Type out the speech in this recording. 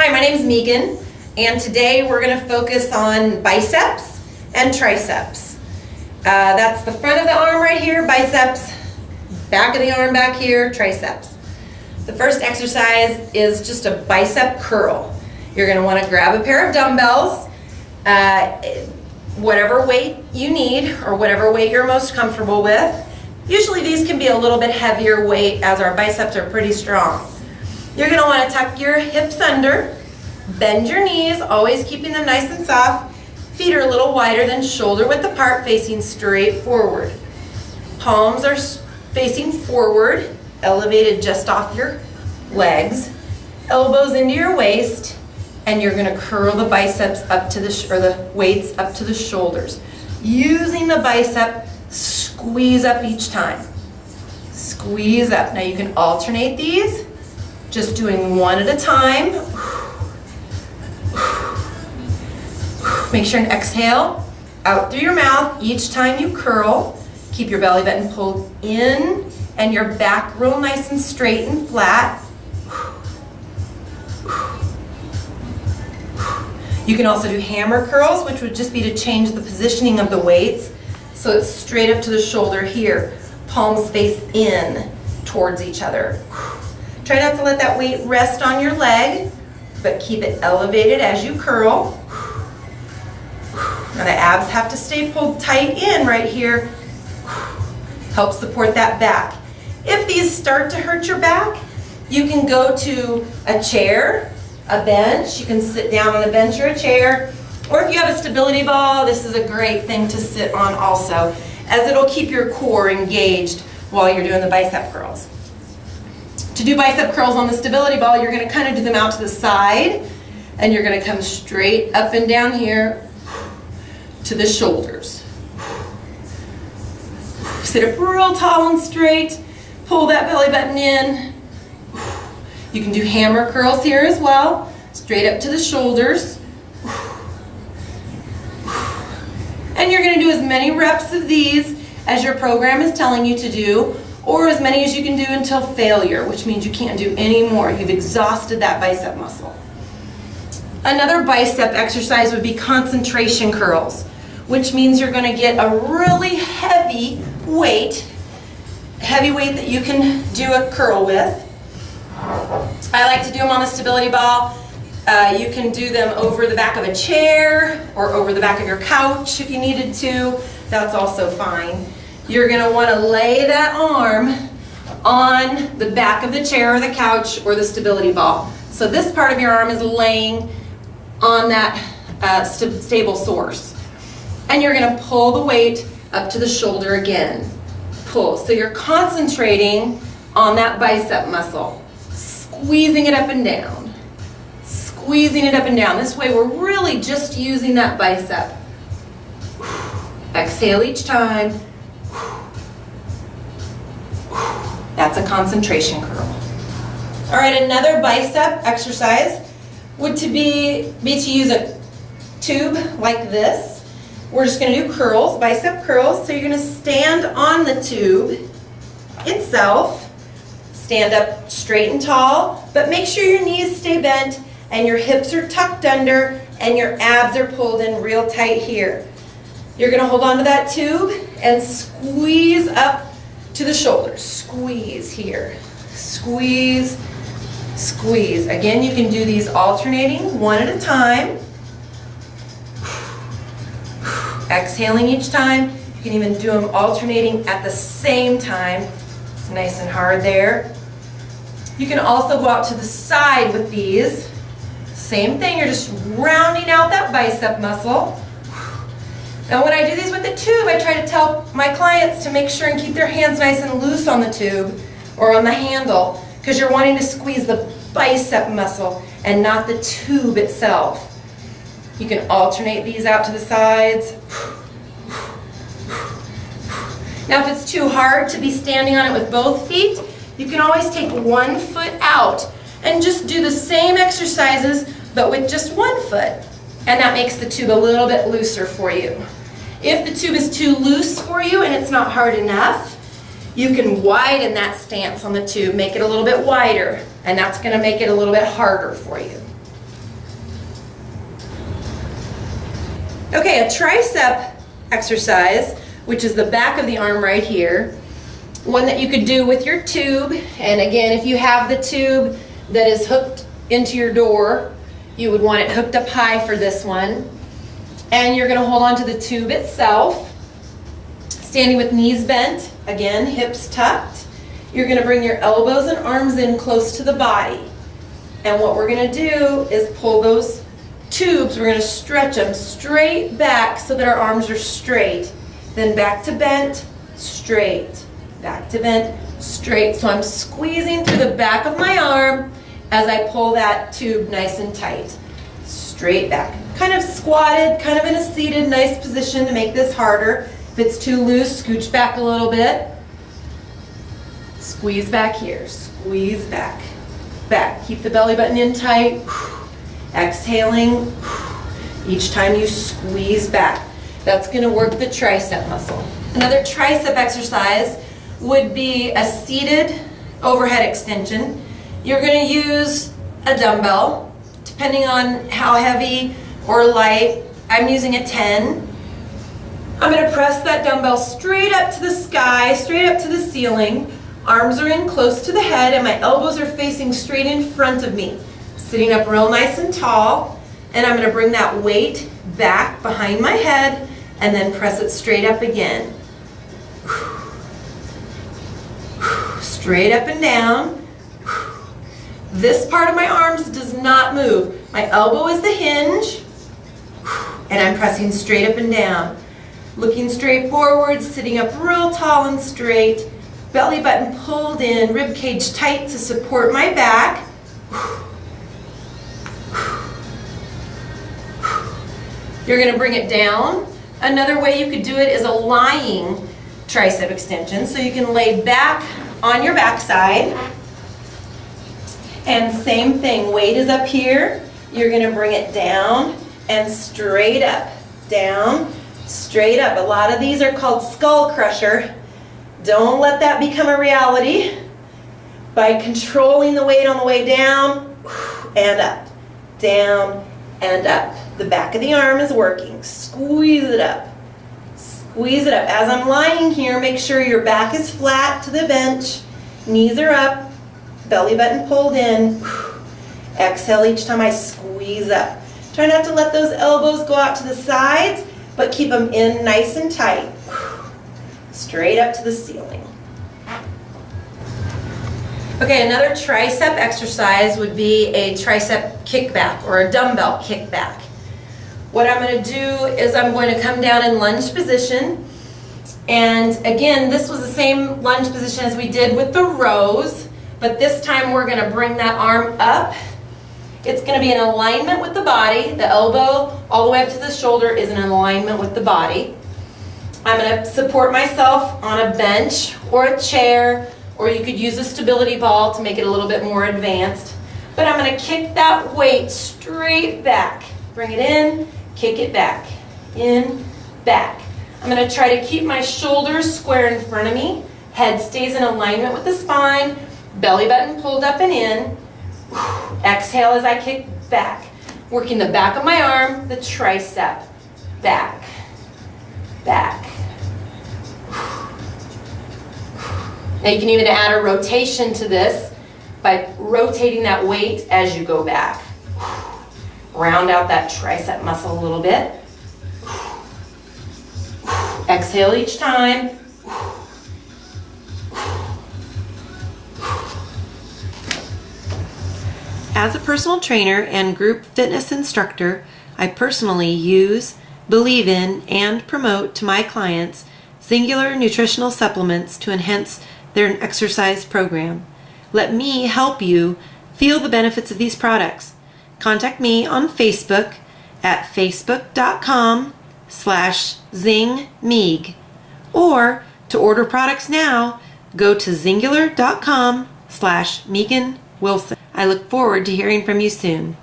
Hi, my name is Megan, and today we're going to focus on biceps and triceps. That's the front of the arm right here, biceps, back of the arm back here, triceps. The first exercise is just a bicep curl. You're going to want to grab a pair of dumbbells, whatever weight you need or whatever weight you're most comfortable with. Usually these can be a little bit heavier weight as our biceps are pretty strong. You're going to want to tuck your hips under, bend your knees, always keeping them nice and soft. Feet are a little wider than shoulder width apart, facing straight forward. Palms are facing forward, elevated just off your legs. Elbows into your waist, and you're going to curl the biceps up to the weights up to the shoulders. Using the bicep, squeeze up each time. Squeeze up. Now you can alternate these, just doing one at a time. Make sure and exhale out through your mouth each time you curl. Keep your belly button pulled in and your back real nice and straight and flat. You can also do hammer curls, which would just be to change the positioning of the weights so it's straight up to the shoulder here. Palms face in towards each other. Try not to let that weight rest on your leg, but keep it elevated as you curl. Now the abs have to stay pulled tight in right here. Help support that back. If these start to hurt your back, you can go to a chair, a bench. You can sit down on a bench or a chair. Or if you have a stability ball, this is a great thing to sit on also, as it'll keep your core engaged while you're doing the bicep curls. To do bicep curls on the stability ball, you're going to kind of do them out to the side, and you're going to come straight up and down here to the shoulders. Sit up real tall and straight. Pull that belly button in. You can do hammer curls here as well, straight up to the shoulders. And you're going to do as many reps of these as your program is telling you to do, or as many as you can do until failure, which means you can't do any more. You've exhausted that bicep muscle. Another bicep exercise would be concentration curls, which means you're going to get a really heavy weight that you can do a curl with. I like to do them on the stability ball. You can do them over the back of a chair or over the back of your couch if you needed to. That's also fine. You're going to want to lay that arm on the back of the chair or the couch or the stability ball. So this part of your arm is laying on that stable source. And you're going to pull the weight up to the shoulder again. Pull. So you're concentrating on that bicep muscle. Squeezing it up and down. Squeezing it up and down. This way we're really just using that bicep. Exhale each time. That's a concentration curl. All right, another bicep exercise would be to use a tube like this. We're just going to do curls, bicep curls. So you're going to stand on the tube itself. Stand up straight and tall, but make sure your knees stay bent and your hips are tucked under and your abs are pulled in real tight here. You're going to hold on to that tube and squeeze up to the shoulders. Squeeze here. Squeeze, squeeze. Again, you can do these alternating one at a time. Exhaling each time. You can even do them alternating at the same time. It's nice and hard there. You can also go out to the side with these. Same thing, you're just rounding out that bicep muscle. Now when I do these with the tube, I try to tell my clients to make sure and keep their hands nice and loose on the tube or on the handle, because you're wanting to squeeze the bicep muscle and not the tube itself. You can alternate these out to the sides. Now if it's too hard to be standing on it with both feet, you can always take one foot out and just do the same exercises but with just one foot. And that makes the tube a little bit looser for you. If the tube is too loose for you and it's not hard enough, you can widen that stance on the tube, make it a little bit wider, and that's going to make it a little bit harder for you. Okay, a tricep exercise, which is the back of the arm right here. One that you could do with your tube. And again, if you have the tube that is hooked into your door, you would want it hooked up high for this one. And you're going to hold on to the tube itself, standing with knees bent, again, hips tucked. You're going to bring your elbows and arms in close to the body. And what we're going to do is pull those tubes, we're going to stretch them straight back so that our arms are straight. Then back to bent, straight. Back to bent, straight. So I'm squeezing through the back of my arm as I pull that tube nice and tight. Straight back. Kind of squatted, kind of in a seated, nice position to make this harder. If it's too loose, scooch back a little bit. Squeeze back here, squeeze back. Back. Keep the belly button in tight. Exhaling. Each time you squeeze back. That's going to work the tricep muscle. Another tricep exercise would be a seated overhead extension. You're going to use a dumbbell, depending on how heavy or light. I'm using a 10. I'm going to press that dumbbell straight up to the sky, straight up to the ceiling. Arms are in close to the head and my elbows are facing straight in front of me. Sitting up real nice and tall. And I'm going to bring that weight back behind my head and then press it straight up again. Straight up and down. This part of my arms does not move. My elbow is the hinge, and I'm pressing straight up and down. Looking straight forward, sitting up real tall and straight. Belly button pulled in, rib cage tight to support my back. You're going to bring it down. Another way you could do it is a lying tricep extension. So you can lay back on your backside. And same thing, weight is up here. You're going to bring it down and straight up. Down, straight up. A lot of these are called skull crusher. Don't let that become a reality. By controlling the weight on the way down and up. Down and up. The back of the arm is working. Squeeze it up. Squeeze it up. As I'm lying here, make sure your back is flat to the bench. Knees are up. Belly button pulled in. Exhale each time I squeeze up. Try not to let those elbows go out to the sides, but keep them in nice and tight. Straight up to the ceiling. Okay, another tricep exercise would be a tricep kickback or a dumbbell kickback. What I'm going to do is I'm going to come down in lunge position. And again, this was the same lunge position as we did with the rows, but this time we're going to bring that arm up. It's going to be in alignment with the body. The elbow all the way up to the shoulder is in alignment with the body. I'm going to support myself on a bench or a chair, or you could use a stability ball to make it a little bit more advanced. But I'm going to kick that weight straight back. Bring it in, kick it back. In, back. I'm going to try to keep my shoulders square in front of me. Head stays in alignment with the spine. Belly button pulled up and in. Exhale as I kick back. Working the back of my arm, the tricep. Back. Back. Now you can even add a rotation to this by rotating that weight as you go back. Round out that tricep muscle a little bit. Exhale each time. As a personal trainer and group fitness instructor, I personally use, believe in, and promote to my clients singular nutritional supplements to enhance their exercise program. Let me help you feel the benefits of these products. Contact me on Facebook at facebook.com/zingmeeg, or to order products now, go to zingular.com/Megan Wilson. I look forward to hearing from you soon.